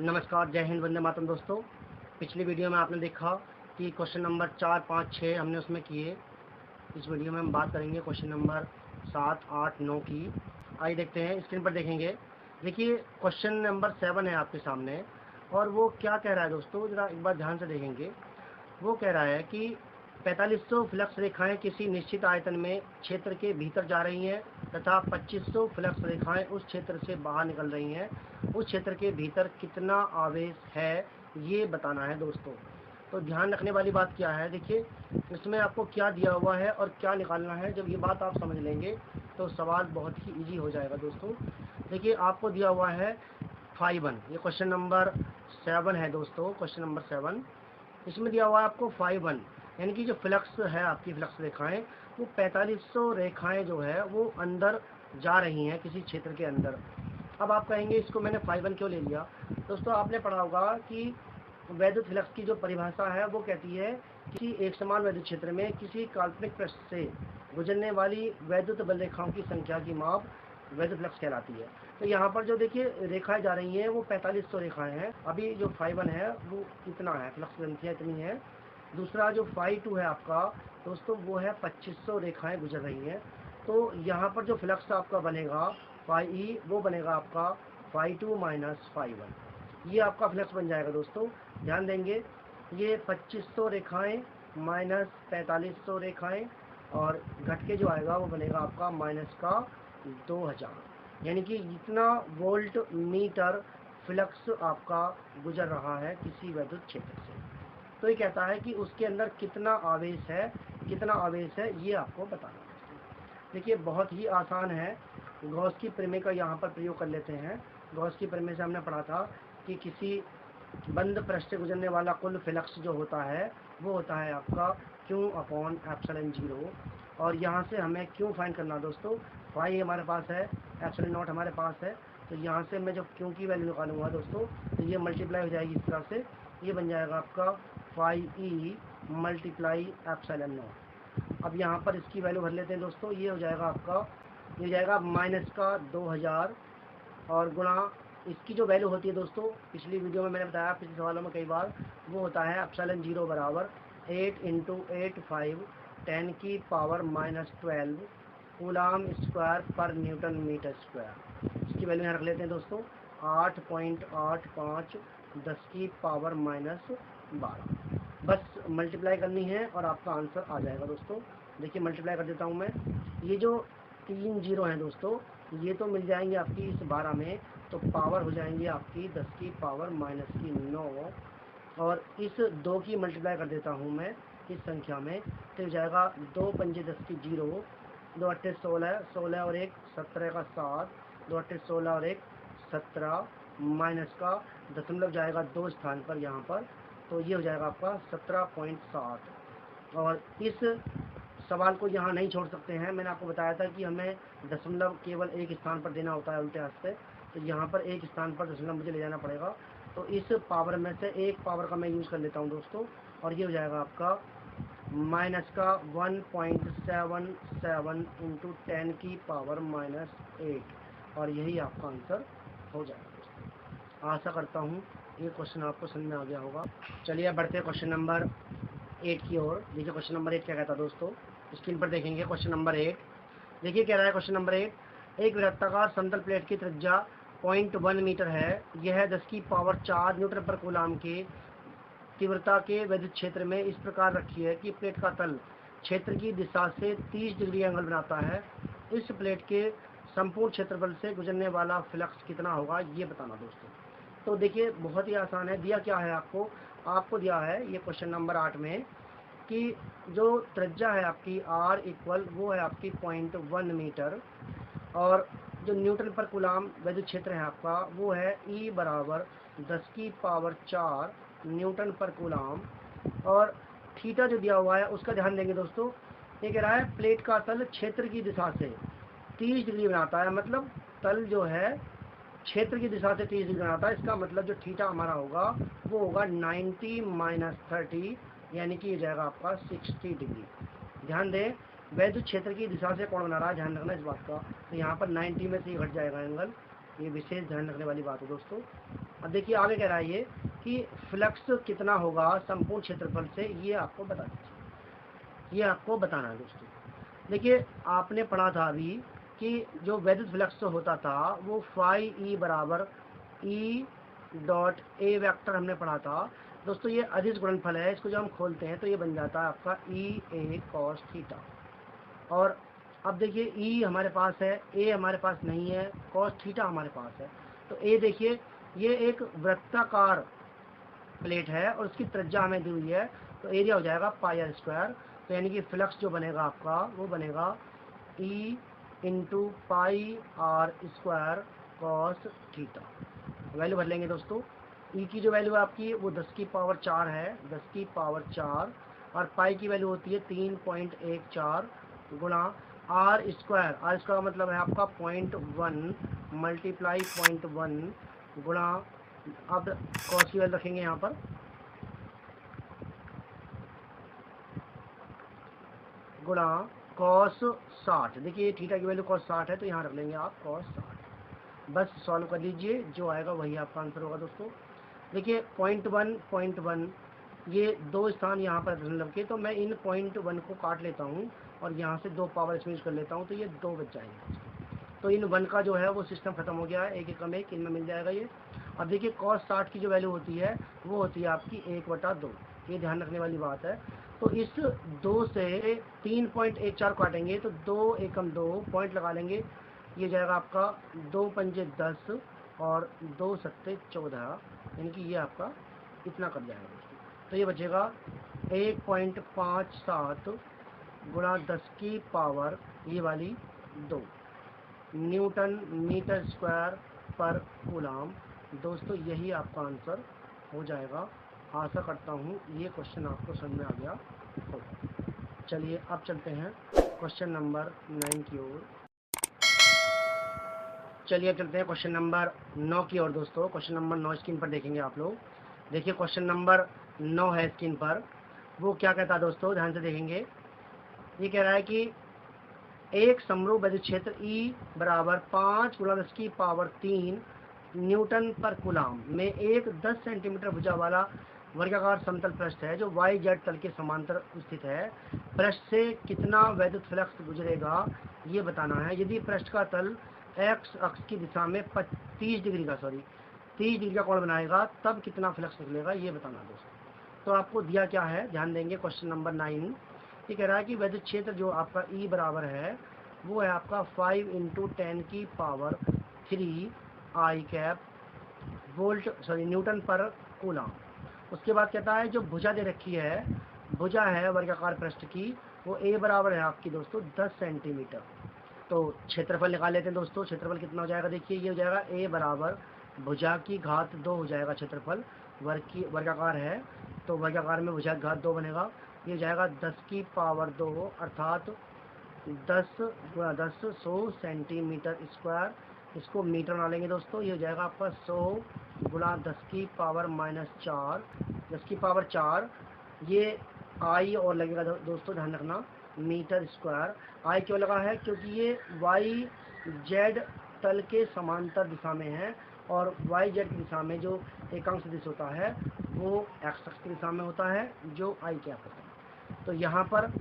नमस्कार, जय हिंद, वंदे मातरम। दोस्तों, पिछली वीडियो में आपने देखा कि क्वेश्चन नंबर 4, 5, 6 हमने उसमें किए। इस वीडियो में हम बात करेंगे क्वेश्चन नंबर 7, 8, 9 की। आइए देखते हैं, स्क्रीन पर देखेंगे। देखिए, क्वेश्चन नंबर 7 है आपके सामने, और वो क्या कह रहा है दोस्तों, ज़रा एक बार ध्यान से देखेंगे। वो कह रहा है कि 4500 फ्लक्स रेखाएं किसी निश्चित आयतन में क्षेत्र के भीतर जा रही हैं तथा 2500 फ्लक्स रेखाएं उस क्षेत्र से बाहर निकल रही हैं। उस क्षेत्र के भीतर कितना आवेश है, ये बताना है दोस्तों। तो ध्यान रखने वाली बात क्या है, देखिए इसमें आपको क्या दिया हुआ है और क्या निकालना है। जब ये बात आप समझ लेंगे तो सवाल बहुत ही ईजी हो जाएगा दोस्तों। देखिए, आपको दिया हुआ है φ1, ये क्वेश्चन नंबर 7 है दोस्तों, क्वेश्चन नंबर 7। इसमें दिया हुआ है आपको φ1, यानी कि जो फ्लक्स है, आपकी फ्लक्स रेखाएं, वो 4500 रेखाएं जो है वो अंदर जा रही हैं किसी क्षेत्र के अंदर। अब आप कहेंगे इसको मैंने φ1 क्यों ले लिया। दोस्तों, आपने पढ़ा होगा कि वैद्युत फ्लक्स की जो परिभाषा है वो कहती है कि एक समान वैद्युत क्षेत्र में किसी काल्पनिक पृष्ठ से गुजरने वाली वैद्युत बल रेखाओं की संख्या की माप वैद्युत फ्लक्स कहलाती है। तो यहाँ पर जो देखिए रेखाएं जा रही हैं वो 4500 रेखाएं हैं। अभी जो φ1 है वो इतना है, फ्लक्स संख्या इतनी है। दूसरा जो φ2 है आपका दोस्तों, वो है 2500 रेखाएं गुजर रही हैं। तो यहाँ पर जो फ्लक्स आपका बनेगा φe, वो बनेगा आपका φ2 माइनस φ1। ये आपका फ्लक्स बन जाएगा दोस्तों। ध्यान देंगे, ये 2500 रेखाएं माइनस 4500 रेखाएं, और घट के जो आएगा वो बनेगा आपका माइनस का 2000, यानी कि इतना वोल्ट मीटर फ्लक्स आपका गुजर रहा है किसी वैद्युत क्षेत्र से। तो ये कहता है कि उसके अंदर कितना आवेश है, कितना आवेश है, ये आपको बताना है। देखिए, बहुत ही आसान है। गॉस की प्रमेय का यहाँ पर प्रयोग कर लेते हैं। गॉस की प्रमेय से हमने पढ़ा था कि किसी बंद पृष्ठ से गुजरने वाला कुल फ्लक्स जो होता है वो होता है आपका Q/ε0। और यहाँ से हमें Q फाइंड करना दोस्तों। फाई हमारे पास है, ε0 हमारे पास है। तो यहाँ से मैं जब Q की वैल्यू निकालूंगा दोस्तों, तो ये मल्टीप्लाई हो जाएगी इस तरह से। ये बन जाएगा आपका φe मल्टीप्लाई ε0। अब यहाँ पर इसकी वैल्यू भर लेते हैं दोस्तों। ये हो जाएगा आपका, ये हो जाएगा माइनस का 2000, और गुणा इसकी जो वैल्यू होती है दोस्तों, पिछली वीडियो में मैंने बताया, पिछले सवालों में कई बार, वो होता है ε0 बराबर 8 × 8 5 10 की पावर -12 कूलाम स्क्वायर पर न्यूटन मीटर स्क्वायर। इसकी वैल्यू यहाँ रख लेते हैं दोस्तों, 8.85 10 की पावर -12। बस मल्टीप्लाई करनी है और आपका आंसर आ जाएगा दोस्तों। देखिए, मल्टीप्लाई कर देता हूँ मैं। ये जो 3 जीरो हैं दोस्तों, ये तो मिल जाएंगे आपकी इस 12 में, तो पावर हो जाएंगी आपकी 10 की पावर -9, और इस 2 की मल्टीप्लाई कर देता हूँ मैं इस संख्या में, तो हो जाएगा 2 पंजे 10 की 0, 2 अट्ठे 16, 16 और 1 17 का 7, 2 अट्ठे 16 और 1 17, माइनस का दशमलव जाएगा 2 स्थान पर यहाँ पर, तो ये हो जाएगा आपका 17.7। और इस सवाल को यहाँ नहीं छोड़ सकते हैं। मैंने आपको बताया था कि हमें दशमलव केवल एक स्थान पर देना होता है उल्टे हाथ से, तो यहाँ पर एक स्थान पर दशमलव मुझे ले जाना पड़ेगा। तो इस पावर में से एक पावर का मैं यूज़ कर लेता हूँ दोस्तों, और ये हो जाएगा आपका माइनस का 1.77 × 10 की पावर -8, और यही आपका आंसर हो जाएगा दोस्तों। आशा करता हूँ ये क्वेश्चन आपको समझ में आ गया होगा। चलिए अब बढ़ते हैं क्वेश्चन नंबर 8 की ओर। देखिए क्वेश्चन नंबर 8 क्या कहता है दोस्तों, स्क्रीन पर देखेंगे। क्वेश्चन नंबर 8 देखिए कह रहा है, क्वेश्चन नंबर 8, एक वृत्ताकार समतल प्लेट की त्रिज्या 0.1 मीटर है। यह 10 की पावर 4 न्यूटन पर कूलाम के तीव्रता के वैद्युत क्षेत्र में इस प्रकार रखी है कि प्लेट का तल क्षेत्र की दिशा से 30 डिग्री एंगल बनाता है। इस प्लेट के संपूर्ण क्षेत्रफल से गुजरने वाला फ्लक्स कितना होगा, ये बताना दोस्तों। तो देखिए, बहुत ही आसान है। दिया क्या है आपको दिया है ये क्वेश्चन नंबर 8 में कि जो त्रिज्या है आपकी r इक्वल, वो है आपकी 0.1 मीटर, और जो न्यूटन पर कूलाम वैद्युत क्षेत्र है आपका, वो है E बराबर 10 की पावर 4 न्यूटन पर कूलाम, और थीटा जो दिया हुआ है उसका ध्यान देंगे दोस्तों। ये कह रहा है प्लेट का तल क्षेत्र की दिशा से 30 डिग्री बनाता है, मतलब तल जो है क्षेत्र की दिशा से 30 डिग्री बनाता है। इसका मतलब जो थीटा हमारा होगा वो होगा 90 - 30, यानी कि ये जाएगा आपका 60 डिग्री। ध्यान दें, वैद्युत क्षेत्र की दिशा से कौन बना रहा है, ध्यान रखना इस बात का। तो यहाँ पर 90 में से ही घट जाएगा एंगल, ये विशेष ध्यान रखने वाली बात है दोस्तों। अब देखिए आगे कह रहा है ये कि फ्लक्स कितना होगा संपूर्ण क्षेत्रफल से, ये आपको बता दीजिए, ये आपको बताना है दोस्तों। देखिए आपने पढ़ा था अभी कि जो वैद्युत फ्लक्स होता था वो फाई ई बराबर ई डॉट ए वेक्टर हमने पढ़ा था दोस्तों। ये अदिश गुणनफल है, इसको जब हम खोलते हैं तो ये बन जाता है आपका ई ए कॉस थीटा। और अब देखिए ई हमारे पास है, ए हमारे पास नहीं है, कॉस थीटा हमारे पास है। तो ए देखिए ये एक वृत्ताकार प्लेट है और उसकी त्रिज्या हमें दी हुई है, तो एरिया हो जाएगा पाई आर स्क्वायर। तो यानी कि फ्लक्स जो बनेगा आपका वो बनेगा e into pi r square cos theta. Value भर लेंगे दोस्तों। ई की जो वैल्यू है आपकी वो 10 की पावर 4 है, 10 की पावर 4, और पाई की वैल्यू होती है 3.14 गुणा आर स्क्वायर। आर स्क्वायर मतलब है आपका 0.1 मल्टीप्लाई 0.1 गुणा, अब कॉस की वैल्यू रखेंगे यहाँ पर, गुणा कॉस 60। देखिए थीटा की वैल्यू कॉस 60 है तो यहाँ रख लेंगे आप कॉस 60। बस सॉल्व कर लीजिए, जो आएगा वही आपका आंसर होगा दोस्तों। देखिए 0.1 ये दो स्थान यहाँ पर दशमलव के, तो मैं इन 0.1 को काट लेता हूँ और यहाँ से 2 पावर इसमें यूज कर लेता हूँ, तो ये 2 बच जाएंगे। तो इन 1 का जो है वो सिस्टम खत्म हो गया है, एक एकम एक इनमें मिल जाएगा ये। अब देखिए cos 60 की जो वैल्यू होती है वो होती है आपकी 1/2, ये ध्यान रखने वाली बात है। तो इस 2 से 3.14 काटेंगे तो 2 एकम 2 पॉइंट लगा लेंगे, ये जाएगा आपका 2 पंजे 10 और 2 सत्ते 14, यानी कि ये आपका इतना कट जाएगा दोस्तों। तो ये बचेगा 1.57 गुणा 10 की पावर ये वाली 2 न्यूटन मीटर स्क्वायर पर कूलाम। दोस्तों यही आपका आंसर हो जाएगा। आशा करता हूँ ये क्वेश्चन आपको समझ में आ गया होगा। चलिए अब चलते हैं क्वेश्चन नंबर 9 की ओर। चलिए अब चलते हैं क्वेश्चन नंबर 9 की ओर दोस्तों। क्वेश्चन नंबर 9 स्क्रीन पर देखेंगे आप लोग। देखिए क्वेश्चन नंबर 9 है स्क्रीन पर, वो क्या कहता है दोस्तों, ध्यान से देखेंगे। ये कह रहा है कि एक समरूप विद्युत क्षेत्र E बराबर 5 गुणा 10 की पावर 3 न्यूटन पर कूलाम में एक 10 सेंटीमीटर भुजा वाला वर्गाकार समतल पृष्ठ है जो वाई जेड तल के समांतर स्थित है। पृष्ठ से कितना वैद्युत फ्लक्स गुजरेगा ये बताना है। यदि पृष्ठ का तल एक्स अक्ष की दिशा में 30 डिग्री का कोण बनाएगा तब कितना फ्लक्स निकलेगा ये बताना दोस्तों। तो आपको दिया क्या है, ध्यान देंगे। क्वेश्चन नंबर 9 ये कह रहा है कि वैद्युत क्षेत्र जो आपका E बराबर है वो है आपका 5 × 10 की पावर 3 आई कैप वोल्ट न्यूटन पर कूलाम। उसके बाद कहता है जो भुजा दे रखी है, भुजा है वर्गाकार पृष्ठ की, वो A बराबर है आपकी दोस्तों 10 सेंटीमीटर। तो क्षेत्रफल निकाल लेते हैं दोस्तों। क्षेत्रफल कितना हो जाएगा, देखिए ये हो जाएगा A बराबर भुजा की घात 2 हो जाएगा क्षेत्रफल, वर्गाकार है तो वर्गाकार में भुजा की घात 2 बनेगा। ये जाएगा 10 की पावर 2 अर्थात 10 × 10 100 सेंटीमीटर स्क्वायर। इसको मीटर बना लेंगे दोस्तों। ये हो जाएगा आपका 100 × 10 की पावर -4, 10 की पावर 4। ये आई और लगेगा दोस्तों, ध्यान रखना, मीटर स्क्वायर। आई क्यों लगा है, क्योंकि ये वाई जेड तल के समांतर दिशा में है और वाई जेड की दिशा में जो एकांक सदिश होता है वो एक्स अक्ष की दिशा में होता है जो आई कैप होता है। तो यहाँ पर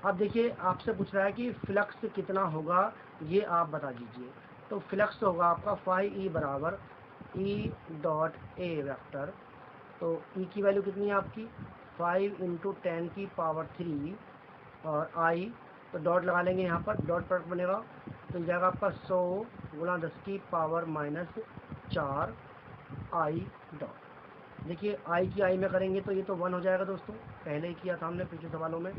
अब देखिए आपसे पूछ रहा है कि फ्लक्स कितना होगा ये आप बता दीजिए। तो फ्लक्स होगा आपका 5E बराबर E डॉट ए वेक्टर। तो E की वैल्यू कितनी है आपकी 5 × 10 की पावर 3 और I, तो डॉट लगा लेंगे यहाँ पर, डॉट प्रोडक्ट बनेगा तो जाएगा आपका 100 × 10 की पावर -4 आई डॉट। देखिए आई की आई में करेंगे तो ये तो 1 हो जाएगा दोस्तों, पहले ही किया था हमने पिछले सवालों में।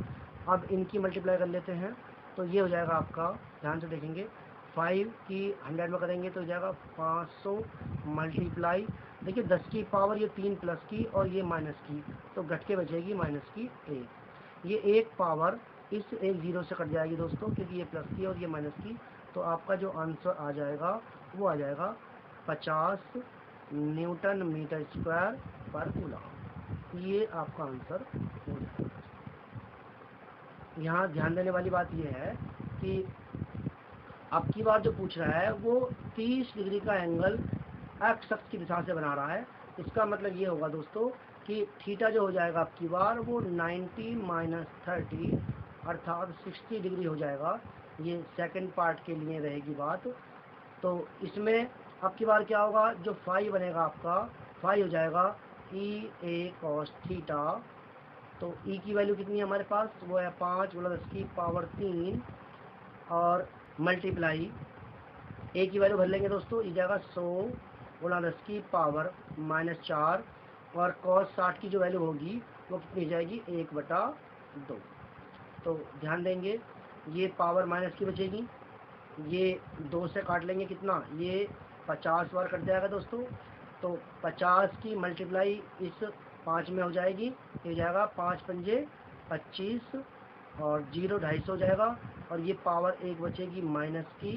अब इनकी मल्टीप्लाई कर लेते हैं तो ये हो जाएगा आपका, ध्यान से देखेंगे, 5 की 100 में करेंगे तो हो जाएगा 500 मल्टीप्लाई, देखिए 10 की पावर ये 3 प्लस की और ये माइनस की, तो घट के बचेगी माइनस की 1। ये एक पावर इस एक 0 से कट जाएगी दोस्तों, क्योंकि ये प्लस की और ये माइनस की। तो आपका जो आंसर आ जाएगा वो आ जाएगा 50 न्यूटन मीटर स्क्वायर पर कूलाम। ये आपका आंसर हो जाएगा। यहाँ ध्यान देने वाली बात यह है कि अब की बार जो पूछ रहा है वो 30 डिग्री का एंगल एक्स अक्ष की दिशा से बना रहा है। इसका मतलब ये होगा दोस्तों कि थीटा जो हो जाएगा आपकी बार वो 90 माइनस 30 अर्थात 60 डिग्री हो जाएगा। ये सेकंड पार्ट के लिए रहेगी बात। तो इसमें आपकी बार क्या होगा, जो फाई बनेगा आपका, फाई हो जाएगा ई ए कॉस थीटा। तो ई की वैल्यू कितनी है हमारे पास, वो है 5 गुणा 10 की पावर 3 और मल्टीप्लाई ए की वैल्यू भर लेंगे दोस्तों, ये जाएगा 100 गुणा 10 की पावर -4 और कॉस 60 की जो वैल्यू होगी वो कितनी हो जाएगी 1/2। तो ध्यान देंगे ये पावर माइनस की बचेगी, ये 2 से काट लेंगे कितना, ये 50 बार कट जाएगा दोस्तों। तो 50 की मल्टीप्लाई इस 5 में हो जाएगी, ये जाएगा 5 पंजे 25 और 0 250 हो जाएगा और ये पावर 1 बचेगी माइनस की।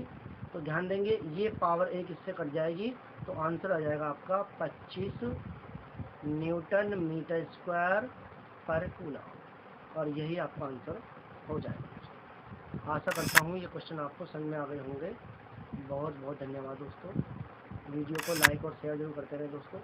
तो ध्यान देंगे ये पावर 1 इससे कट जाएगी, तो आंसर आ जाएगा आपका 25 न्यूटन मीटर स्क्वायर पर कूलम और यही आपका आंसर हो जाएगा। आशा करता हूँ ये क्वेश्चन आपको समझ में आ गए होंगे। बहुत बहुत धन्यवाद दोस्तों। वीडियो को लाइक और शेयर जरूर करते रहें दोस्तों।